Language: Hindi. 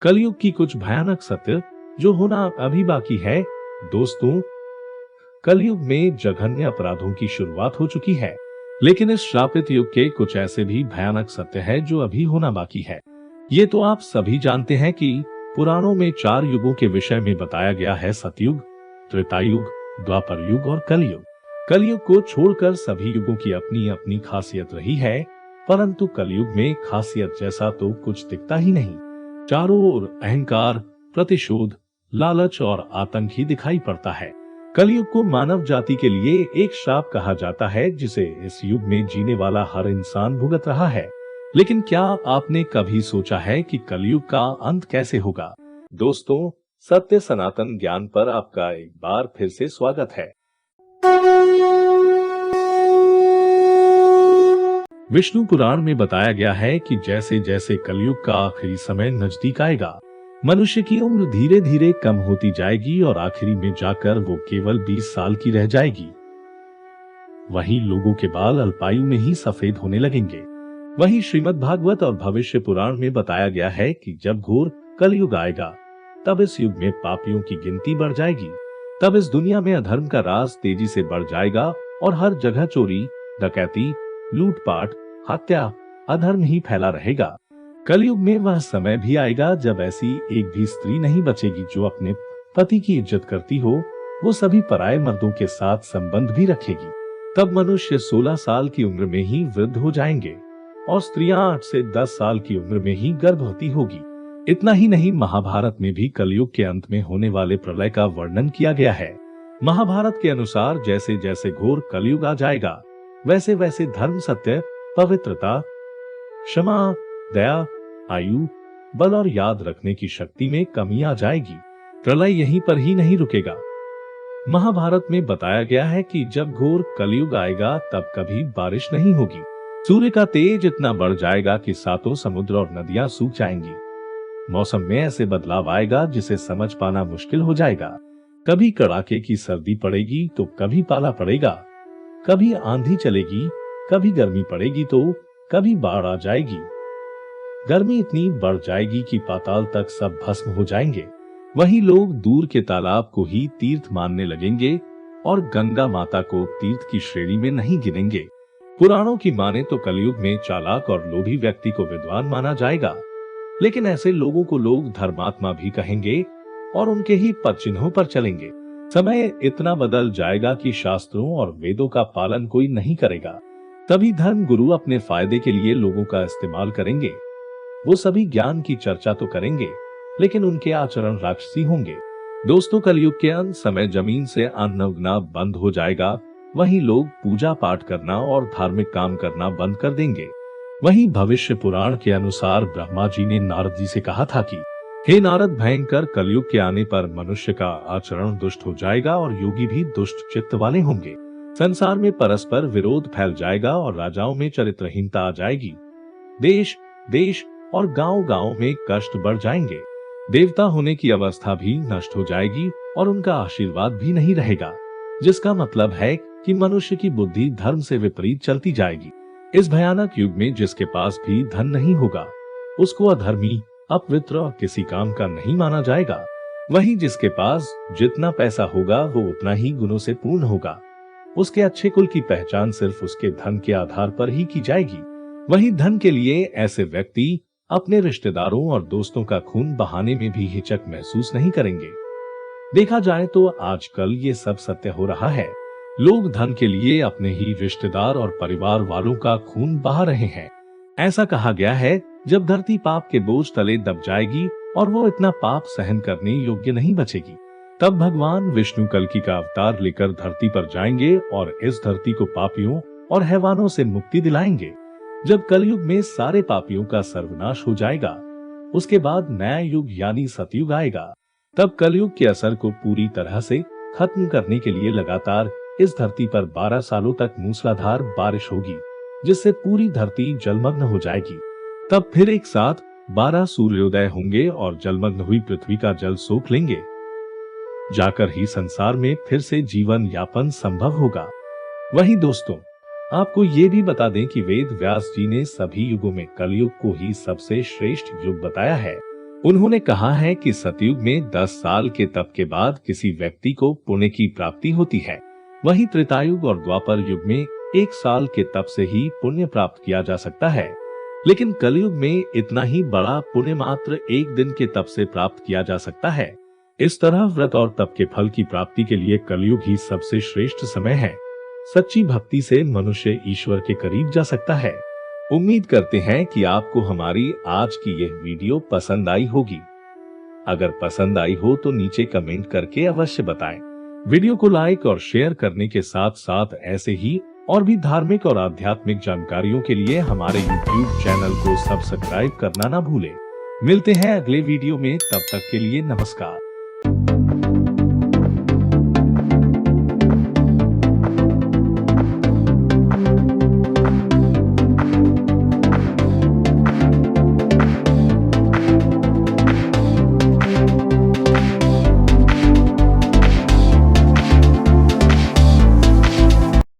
कलयुग की कुछ भयानक सत्य जो होना अभी बाकी है। दोस्तों, कलयुग में जघन्य अपराधों की शुरुआत हो चुकी है, लेकिन इस श्रापित युग के कुछ ऐसे भी भयानक सत्य है जो अभी होना बाकी है। ये तो आप सभी जानते हैं कि पुराणों में 4 युगों के विषय में बताया गया है: सतयुग, त्रेतायुग, द्वापर युग और कलयुग। कलयुग को छोड़कर सभी युगों की अपनी अपनी खासियत रही है, परंतु कलयुग में खासियत जैसा तो कुछ दिखता ही नहीं। चारों ओर अहंकार, प्रतिशोध, लालच और आतंक ही दिखाई पड़ता है। कलयुग को मानव जाति के लिए एक श्राप कहा जाता है, जिसे इस युग में जीने वाला हर इंसान भुगत रहा है। लेकिन क्या आपने कभी सोचा है कि कलयुग का अंत कैसे होगा? दोस्तों, सत्य सनातन ज्ञान पर आपका एक बार फिर से स्वागत है। विष्णु पुराण में बताया गया है कि जैसे जैसे कलयुग का आखिरी समय नजदीक आएगा, मनुष्य की उम्र धीरे धीरे कम होती जाएगी और आखिरी में जाकर वो केवल 20 साल की रह जाएगी। वहीं लोगों के बाल अल्पायु में ही सफेद होने लगेंगे। वहीं श्रीमद् भागवत और भविष्य पुराण में बताया गया है कि जब घोर कलयुग आएगा, तब इस युग में पापियों की गिनती बढ़ जाएगी। तब इस दुनिया में अधर्म का राज तेजी से बढ़ जाएगा और हर जगह चोरी, डकैती, लूटपाट, हत्या, अधर्म ही फैला रहेगा। कलयुग में वह समय भी आएगा जब ऐसी एक भी स्त्री नहीं बचेगी जो अपने पति की इज्जत करती हो। वो सभी पराये मर्दों के साथ संबंध भी रखेगी। तब मनुष्य 16 साल की उम्र में ही वृद्ध हो जाएंगे और स्त्रियां 8 से 10 साल की उम्र में ही गर्भवती होगी। इतना ही नहीं, महाभारत में भी कलयुग के अंत में होने वाले प्रलय का वर्णन किया गया है। महाभारत के अनुसार जैसे जैसे घोर कलयुग आ जाएगा, वैसे वैसे धर्म, सत्य, पवित्रता, क्षमा, दया, आयु, बल और याद रखने की शक्ति में कमी आ जाएगी। प्रलय यहीं पर ही नहीं रुकेगा। महाभारत में बताया गया है कि जब घोर कलयुग आएगा तब कभी बारिश नहीं होगी। सूर्य का तेज इतना बढ़ जाएगा कि सातों समुद्र और नदियां सूख जाएंगी। मौसम में ऐसे बदलाव आएगा जिसे समझ पाना मुश्किल हो जाएगा। कभी कड़ाके की सर्दी पड़ेगी तो कभी पाला पड़ेगा, कभी आंधी चलेगी, कभी गर्मी पड़ेगी तो कभी बाढ़ आ जाएगी। गर्मी इतनी बढ़ जाएगी कि पाताल तक सब भस्म हो जाएंगे। वहीं लोग दूर के तालाब को ही तीर्थ मानने लगेंगे और गंगा माता को तीर्थ की श्रेणी में नहीं गिनेंगे। पुराणों की माने तो कलयुग में चालाक और लोभी व्यक्ति को विद्वान माना जाएगा, लेकिन ऐसे लोगों को लोग धर्मात्मा भी कहेंगे और उनके ही पद चिन्हों पर चलेंगे। समय इतना बदल जाएगा कि शास्त्रों और वेदों का पालन कोई नहीं करेगा। तभी धर्म गुरु अपने फायदे के लिए लोगों का इस्तेमाल करेंगे। वो सभी ज्ञान की चर्चा तो करेंगे, लेकिन उनके आचरण राक्षसी होंगे। दोस्तों, कलयुग के अंत समय जमीन से अन्न उगना बंद हो जाएगा। वहीं लोग पूजा पाठ करना और धार्मिक काम करना बंद कर देंगे। वहीं भविष्य पुराण के अनुसार ब्रह्मा जी ने नारद जी से कहा था कि हे नारद, भयंकर कलयुग के आने पर मनुष्य का आचरण दुष्ट हो जाएगा और योगी भी दुष्ट चित्त वाले होंगे। संसार में परस्पर विरोध फैल जाएगा और राजाओं में चरित्रहीनता आ जाएगी। देश देश और गांव-गांव में कष्ट बढ़ जाएंगे। देवता होने की अवस्था भी नष्ट हो जाएगी और उनका आशीर्वाद भी नहीं रहेगा, जिसका मतलब है कि मनुष्य की बुद्धि धर्म से विपरीत चलती जाएगी। इस भयानक युग में जिसके पास भी धन नहीं होगा, उसको अधर्मी, अपवित्र और किसी काम का नहीं माना जाएगा। वहीं जिसके पास जितना पैसा होगा वो उतना ही गुणों से पूर्ण होगा। उसके अच्छे कुल की पहचान सिर्फ उसके धन के आधार पर ही की जाएगी। वहीं धन के लिए ऐसे व्यक्ति अपने रिश्तेदारों और दोस्तों का खून बहाने में भी हिचक महसूस नहीं करेंगे। देखा जाए तो आजकल ये सब सत्य हो रहा है। लोग धन के लिए अपने ही रिश्तेदार और परिवार वालों का खून बहा रहे हैं। ऐसा कहा गया है, जब धरती पाप के बोझ तले दब जाएगी और वो इतना पाप सहन करने योग्य नहीं बचेगी, तब भगवान विष्णु कल्कि का अवतार लेकर धरती पर जाएंगे और इस धरती को पापियों और हैवानों से मुक्ति दिलाएंगे। जब कलयुग में सारे पापियों का सर्वनाश हो जाएगा, उसके बाद नया युग यानी सतयुग आएगा। तब कलयुग के असर को पूरी तरह से खत्म करने के लिए लगातार इस धरती पर 12 सालों तक मूसलाधार बारिश होगी, जिससे पूरी धरती जलमग्न हो जाएगी। तब फिर एक साथ 12 सूर्योदय होंगे और जलमग्न हुई पृथ्वी का जल सोख लेंगे। जाकर ही संसार में फिर से जीवन यापन संभव होगा। वहीं दोस्तों, आपको ये भी बता दें कि वेद व्यास जी ने सभी युगों में कलयुग को ही सबसे श्रेष्ठ युग बताया है। उन्होंने कहा है कि सतयुग में 10 साल के तप के बाद किसी व्यक्ति को पुण्य की प्राप्ति होती है। वहीं त्रेतायुग और द्वापर युग में 1 साल के तप से ही पुण्य प्राप्त किया जा सकता है। लेकिन कलयुग में इतना ही बड़ा पुण्य मात्र 1 दिन के तप से प्राप्त किया जा सकता है। इस तरह व्रत और तप के फल की प्राप्ति के लिए कलयुग ही सबसे श्रेष्ठ समय है। सच्ची भक्ति से मनुष्य ईश्वर के करीब जा सकता है। उम्मीद करते हैं कि आपको हमारी आज की यह वीडियो पसंद आई होगी। अगर पसंद आई हो तो नीचे कमेंट करके अवश्य बताएं। वीडियो को लाइक और शेयर करने के साथ साथ ऐसे ही और भी धार्मिक और आध्यात्मिक जानकारियों के लिए हमारे YouTube चैनल को सब्सक्राइब करना ना भूलें। मिलते हैं अगले वीडियो में, तब तक के लिए नमस्कार।